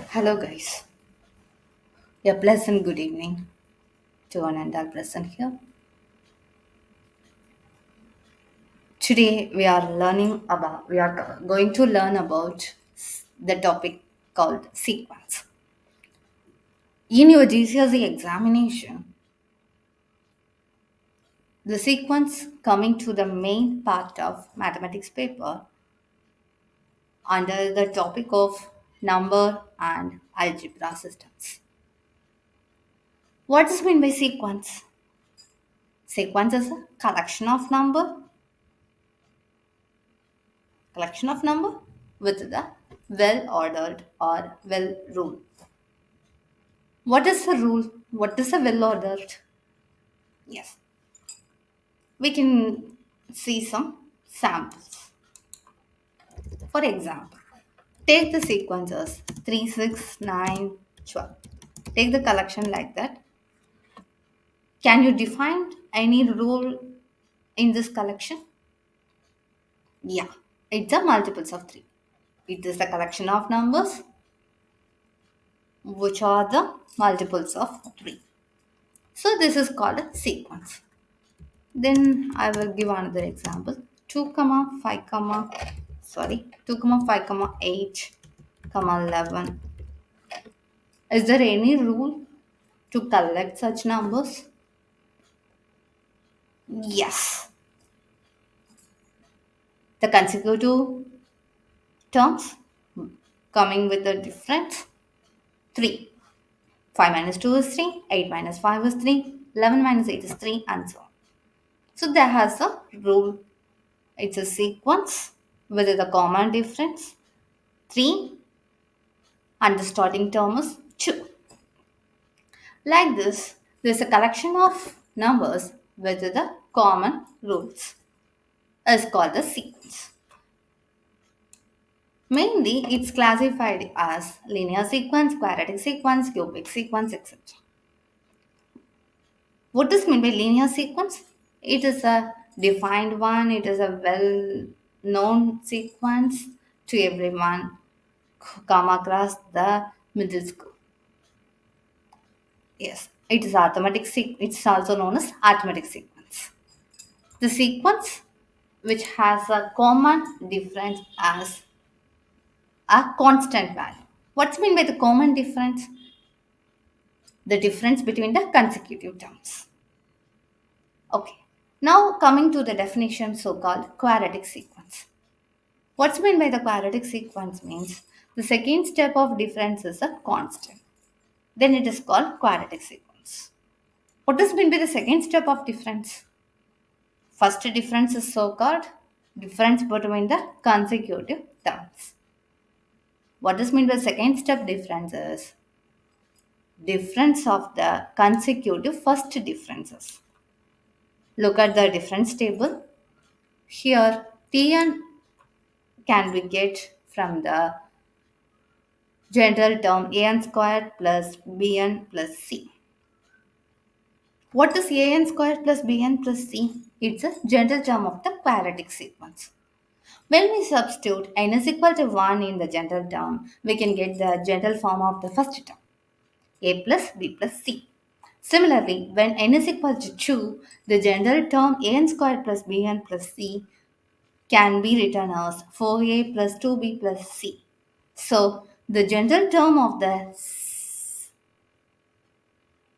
Hello, guys. A pleasant good evening to one and all present here. Today, we are going to learn about the topic called sequence. In your GCSE examination, the sequence coming to the main part of mathematics paper under the topic of number and algebra systems. What does mean by sequence? Sequence is a collection of number with the well ordered or well ruled. What is a rule? What is a well ordered? Yes, we can see some samples. For example, take the sequences 3, 6, 9, 12. Take the collection like that. Can you define any rule in this collection? Yeah, it's a multiples of 3. It is the collection of numbers which are the multiples of 3. So this is called a sequence. Then I will give another example. 2 comma 5 comma 2 comma 5 comma 8 comma 11. Is there any rule to collect such numbers? Yes. The consecutive terms coming with a difference 3. 5 minus 2 is 3, 8 minus 5 is 3, 11 minus 8 is 3, and so on. So there has a rule. It's a sequence with the common difference 3 and the starting term is 2. Like this, there's a collection of numbers with the common rules is called the sequence. Mainly, it's classified as linear sequence, quadratic sequence, cubic sequence, etc. What does mean by linear sequence? It is a defined one, it is a well known sequence to everyone come across the middle school. Yes, it is arithmetic it's also known as arithmetic sequence. The sequence which has a common difference as a constant value. What's mean by the common difference? The difference between the consecutive terms. Okay. Now coming to the definition so-called quadratic sequence. What's mean by the quadratic sequence means the second step of difference is a constant. Then it is called quadratic sequence. What does mean by the second step of difference? First difference is so-called difference between the consecutive terms. What does mean by second step difference is difference of the consecutive first differences. Look at the difference table. Here Tn can be get from the general term an squared plus bn plus c. What is an squared plus bn plus c? It's a general term of the quadratic sequence. When we substitute n is equal to 1 in the general term, we can get the general form of the first term, a plus b plus c. Similarly, when n is equal to 2, the general term an squared plus bn plus c can be written as 4a plus 2b plus c. So, the general term of the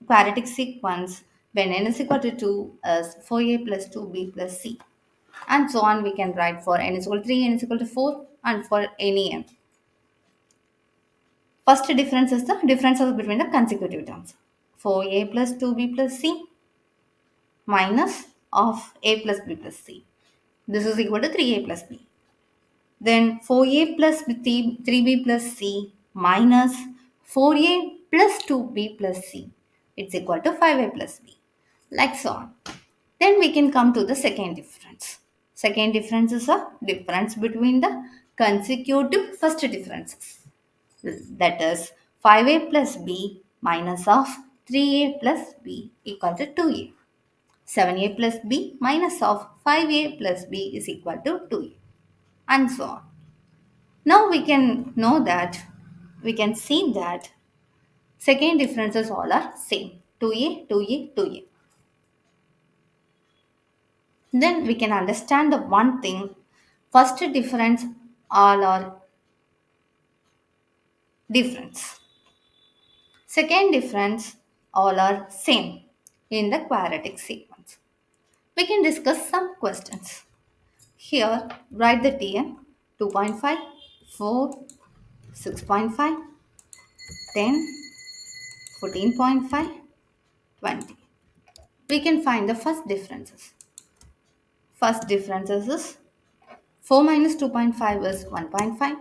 quadratic sequence when n is equal to 2 is 4a plus 2b plus c. And so on we can write for n is equal to 3, n is equal to 4 and for any n. First difference is the difference between the consecutive terms. 4a plus 2b plus c minus of a plus b plus c. This is equal to 3a plus b. Then 4a plus 3b plus c minus 4a plus 2b plus c. It's equal to 5a plus b. Like so on. Then we can come to the second difference. Second difference is a difference between the consecutive first differences. That is 5a plus b minus of 3a plus b equal to 2a. 7a plus b minus of 5a plus b is equal to 2a. And so on. Now we can know that we can see that second differences all are same. 2a, 2a, 2a. Then we can understand the one thing. First difference all are difference. Second difference all are same in the quadratic sequence. We can discuss some questions. Here write the TM 2.5, 4, 6.5, 10, 14.5, 20. We can find the first differences. First differences is 4 minus 2.5 is 1.5,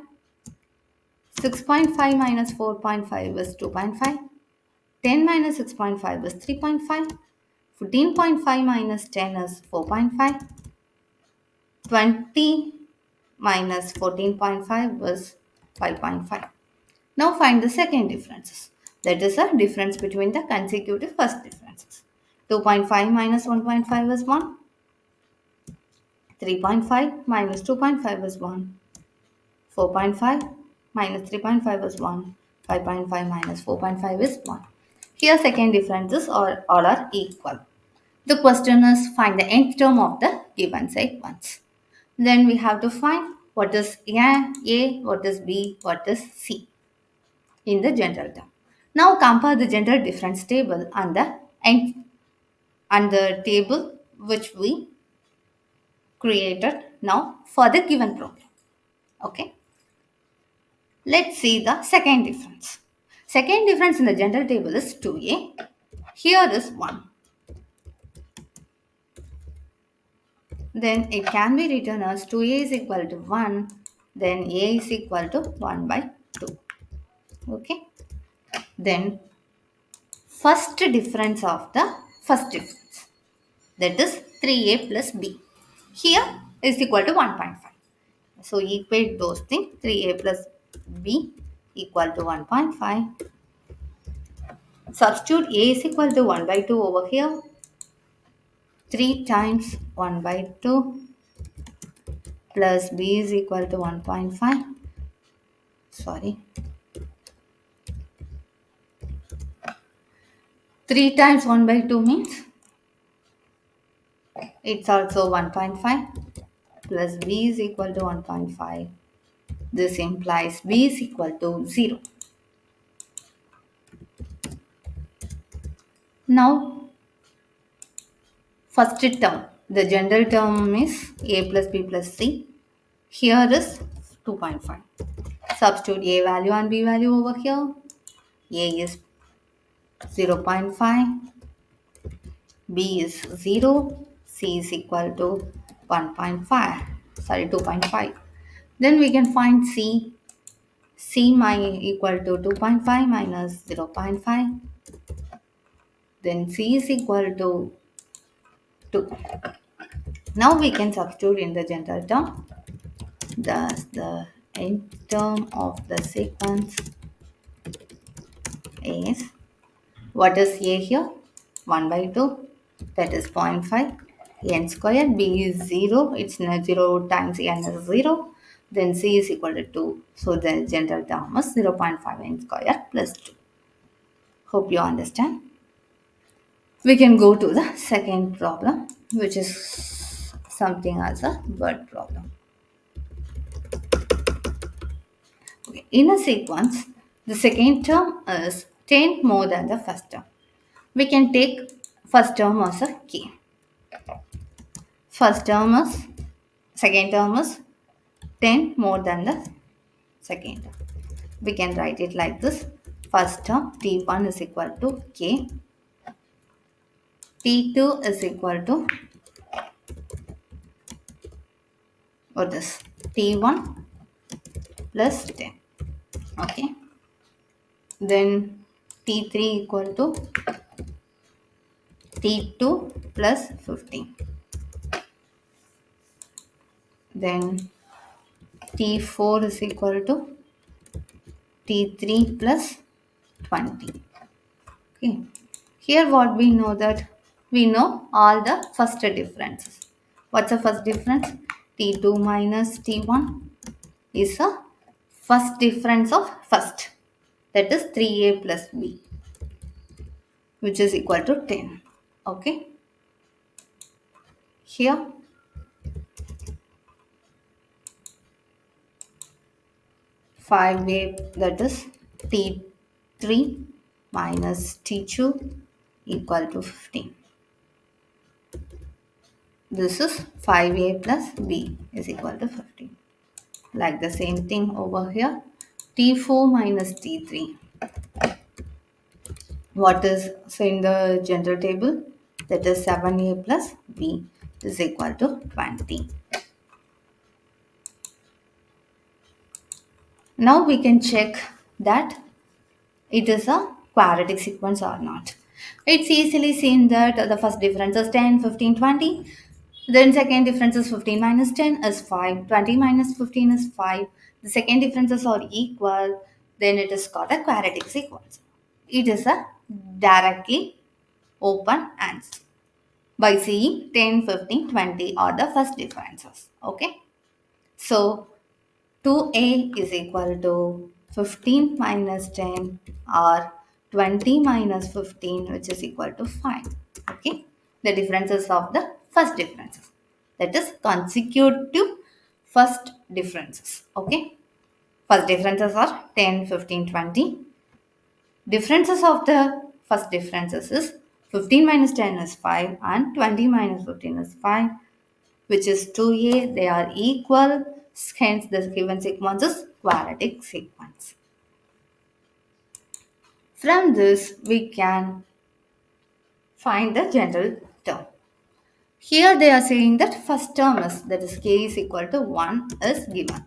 6.5 minus 4.5 is 2.5, 10 minus 6.5 is 3.5, 14.5 minus 10 is 4.5, 20 minus 14.5 is 5.5. Now find the second differences. That is a difference between the consecutive first differences. 2.5 minus 1.5 is 1. 3.5 minus 2.5 is 1. 4.5 minus 3.5 is 1. 5.5 minus 4.5 is 1. Here second differences are all are equal. The question is find the nth term of the given sequence. Then we have to find what is A, what is B, what is C in the general term. Now compare the general difference table and the table which we created now for the given problem. Okay. Let's see the second difference. Second difference in the general table is 2a. Here is 1. Then it can be written as 2a is equal to 1. Then a is equal to 1 by 2. Okay. Then first difference of the first difference. That is 3a plus b. Here is equal to 1.5. So equate those things. 3a plus b equal to 1.5. Substitute a is equal to 1 by 2 over here. 3 times 1 by 2 plus b is equal to 1.5. Sorry. 3 times 1 by 2 means it's also 1.5 plus b is equal to 1.5. This implies b is equal to 0. Now, first term, the general term is a plus b plus c. Here is 2.5. Substitute a value and b value over here. A is 0.5, b is 0, c is equal to 1.5, sorry 2.5. Then we can find c. C equal to 2.5 minus 0.5. Then c is equal to 2. Now we can substitute in the general term. Thus the nth term of the sequence is, what is a here? 1 by 2, that is 0.5. N square, b is 0, it's 0 times n is 0. Then c is equal to 2. So the general term is 0.5 n square plus 2. Hope you understand. We can go to the second problem, which is something as a word problem. Okay. In a sequence, the second term is 10 more than the first term. We can take first term as a key. Second term is 10 more than the second term. We can write it like this. First term t1 is equal to k. t2 is equal to, what is t1 plus 10. Okay. Then t3 equal to t2 plus 15. Then t4 is equal to t3 plus 20. Okay. Here what we know, that we know all the first differences. What's the first difference? T2 minus T1 is a first difference of first. That is 3a plus b, which is equal to 10. Okay. Here 5a, that is t3 minus t2 equal to 15. This is 5a plus b is equal to 15. Like the same thing over here. T4 minus T3. What is so in the general table? That is 7a plus b is equal to 20. Now we can check that it is a quadratic sequence or not. It's easily seen that the first difference is 10, 15, 20. Then second difference is 15 minus 10 is 5. 20 minus 15 is 5. The second differences are equal. Then it is called a quadratic sequence. It is a directly open answer by seeing 10, 15, 20 are the first differences. Okay. So 2a is equal to 15 minus 10 or 20 minus 15, which is equal to 5. Okay. The differences of the first differences. That is consecutive first differences. Okay. First differences are 10, 15, 20. Differences of the first differences is 15 minus 10 is 5 and 20 minus 15 is 5, which is 2a. They are equal. Hence, the given sequence is quadratic sequence. From this, we can find the general term. Here they are saying that first term is, that is k is equal to 1 is given.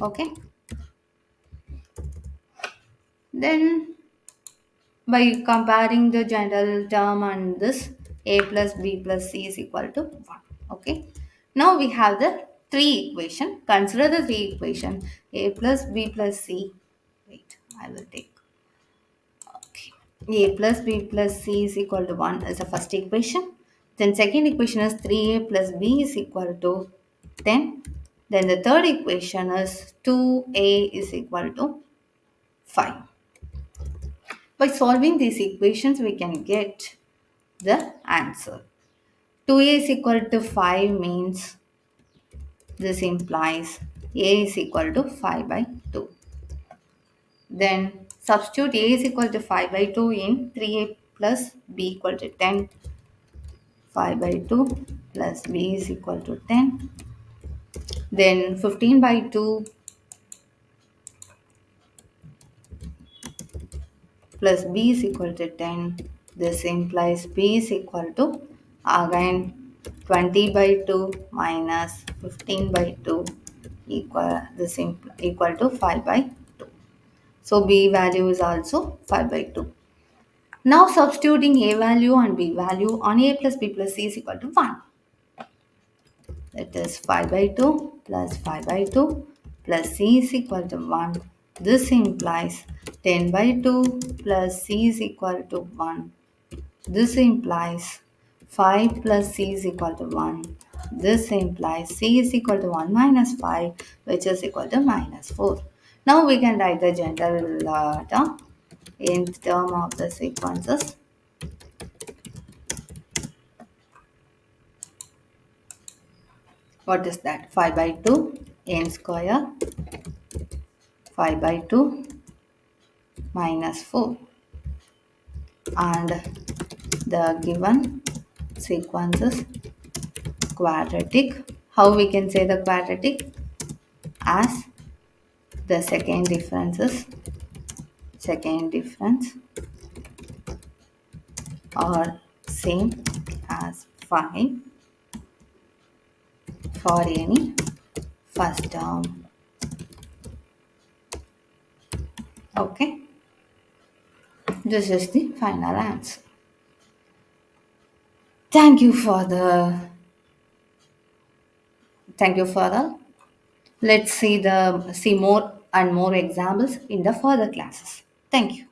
Okay. Then by comparing the general term and this, a plus b plus c is equal to 1. Okay. Now we have the three equation. Consider the three equation. A plus b plus c. Wait, I will take. Okay. A plus b plus c is equal to 1 is the first equation. Then second equation is 3a plus b is equal to 10. Then the third equation is 2a is equal to 5. By solving these equations, we can get the answer. 2a is equal to 5 means this implies a is equal to 5 by 2. Then substitute a is equal to 5 by 2 in 3a plus b equal to 10. 5 by 2 plus b is equal to 10. Then 15 by 2 plus b is equal to 10. This implies b is equal to again 20 by 2 minus 15 by 2 equal to 5 by 2. So b value is also 5 by 2. Now substituting a value and b value on a plus b plus c is equal to 1. That is 5 by 2 plus 5 by 2 plus c is equal to 1. This implies 10 by 2 plus c is equal to 1. This implies 5 plus c is equal to 1. This implies c is equal to 1 minus 5, which is equal to minus 4. Now we can write the general term in term of the sequences. What is that? 5 by 2 n square 5 by 2 minus 4, and the given sequence is quadratic. How we can say the quadratic? As the second difference are same as 5 for any first term. Okay, this is the final answer. Thank you for the let's see more and more examples in the further classes. Thank you.